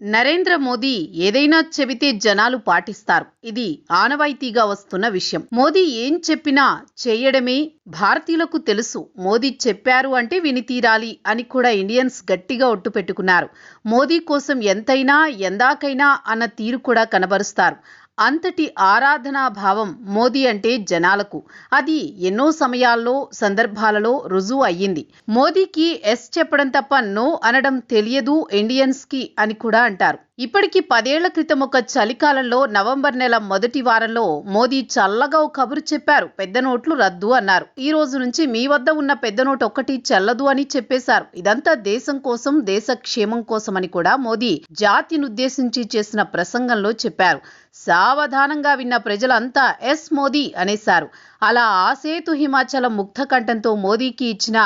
నరేంద్ర మోదీ ఏదైనా చెబితే జనాలు పాటిస్తారు. ఇది ఆనవాయితీగా వస్తున్న విషయం. మోదీ ఏం చెప్పినా చేయడమే భారతీయులకు తెలుసు. మోదీ చెప్పారు అంటే విని తీరాలి అని కూడా ఇండియన్స్ గట్టిగా ఒట్టు పెట్టుకున్నారు. మోదీ కోసం ఎంతైనా ఎందాకైనా అన్న తీరు కూడా కనబరుస్తారు. అంతటి ఆరాధనా భావం మోదీ అంటే జనాలకు. అది ఎన్నో సమయాల్లో సందర్భాలలో రుజువు అయ్యింది. మోదీకి ఎస్ చెప్పడం తప్ప నో అనడం తెలియదు ఇండియన్స్ కి అని కూడా అంటారు. ఇప్పటికి 10 ఏళ్ల క్రితం ఒక చలికాలంలో నవంబర్ నెల మొదటి వారంలో మోదీ చల్లగా ఓ కబురు చెప్పారు. పెద్ద నోట్లు రద్దు అన్నారు. ఈ రోజు నుంచి మీ వద్ద ఉన్న పెద్ద నోటు ఒక్కటి చెల్లదు అని చెప్పేశారు. ఇదంతా దేశం కోసం, దేశ క్షేమం కోసం అని కూడా మోదీ జాతినుద్దేశించి చేసిన ప్రసంగంలో చెప్పారు. సావధానంగా విన్న ప్రజలంతా ఎస్ మోదీ అనేశారు. అలా ఆసేతు హిమాచలం ముక్త కంఠంతో మోదీకి ఇచ్చిన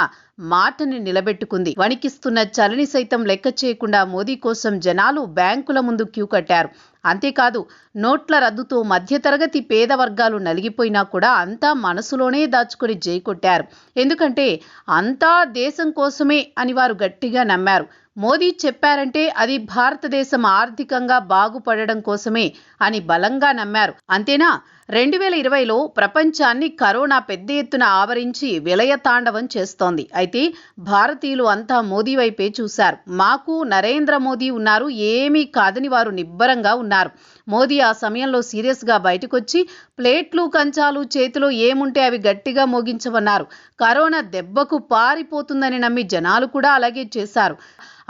మాటని నిలబెట్టుకుంది. వణికిస్తున్న చలిని సైతం లెక్క చేయకుండా మోదీ కోసం జనాలు బ్యాంకుల ముందు క్యూ కట్టారు. అంతేకాదు, నోట్ల రద్దుతో మధ్యతరగతి పేద వర్గాలు నలిగిపోయినా కూడా అంతా మనసులోనే దాచుకొని జై కొట్టారు. ఎందుకంటే అంతా దేశం కోసమే అని వారు గట్టిగా నమ్మారు. మోదీ చెప్పారంటే అది భారతదేశం ఆర్థికంగా బాగుపడడం కోసమే అని బలంగా నమ్మారు. అంతేనా, 2020లో ప్రపంచాన్ని కరోనా పెద్ద ఎత్తున ఆవరించి విలయ తాండవం చేస్తోంది. అయితే భారతీయులు అంతా మోదీ వైపే చూశారు. మాకు నరేంద్ర మోదీ ఉన్నారు, ఏమీ కాదని వారు నిబ్బరంగా ఉన్నారు. మోదీ ఆ సమయంలో సీరియస్గా బయటకొచ్చి ప్లేట్లు కంచాలు చేతిలో ఏముంటే అవి గట్టిగా మోగించమన్నారు. కరోనా దెబ్బకు పారిపోతుందని నమ్మి జనాలు కూడా అలాగే చేశారు.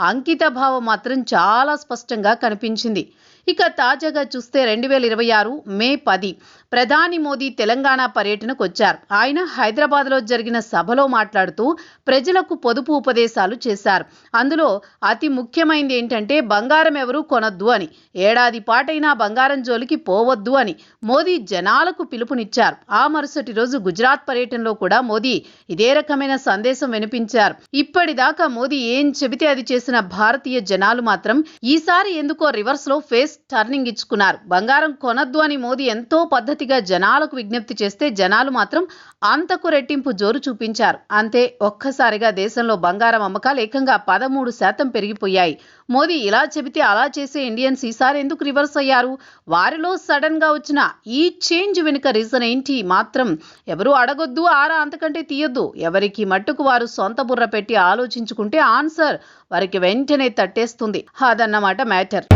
అంకిత భావం మాత్రం చాలా స్పష్టంగా కనిపించింది. ఇక తాజాగా చూస్తే 2026 మే 10 ప్రధాని మోదీ తెలంగాణ పర్యటనకు వచ్చారు. ఆయన హైదరాబాద్లో జరిగిన సభలో మాట్లాడుతూ ప్రజలకు పొదుపు ఉపదేశాలు చేశారు. అందులో అతి ముఖ్యమైనది ఏంటంటే బంగారం ఎవరూ కొనొద్దు అని, ఏడాది పాటైనా బంగారం జోలికి పోవద్దు అని మోదీ జనాలకు పిలుపునిచ్చారు. ఆ మరుసటి రోజు గుజరాత్ పర్యటనలో కూడా మోదీ ఇదే రకమైన సందేశం వినిపించారు. ఇప్పటిదాకా మోదీ ఏం చెబితే అది చేసిన భారతీయ జనాలు మాత్రం ఈసారి ఎందుకో రివర్స్ లో ఫేస్ టర్నింగ్ ఇచ్చుకున్నారు. బంగారం కొనొద్దు అని మోదీ ఎంతో పద్ధతిగా జనాలకు విజ్ఞప్తి చేస్తే జనాలు మాత్రం అంతకు రెట్టింపు జోరు చూపించారు. అంతే, ఒక్కసారిగా దేశంలో బంగారం అమ్మకాలు ఏకంగా 13% పెరిగిపోయాయి. మోదీ ఇలా చెబితే అలా చేసే ఇండియన్స్ ఈసారి ఎందుకు రివర్స్ అయ్యారు? వారిలో సడన్ గా వచ్చిన ఈ చేంజ్ వెనుక రీజన్ ఏంటి మాత్రం ఎవరు అడగొద్దు, ఆరా అంతకంటే తీయొద్దు. ఎవరికి మట్టుకు వారు సొంత బుర్ర పెట్టి ఆలోచించుకుంటే ఆన్సర్ వారికి వెంటనే తట్టేస్తుంది. అదన్నమాట మ్యాటర్.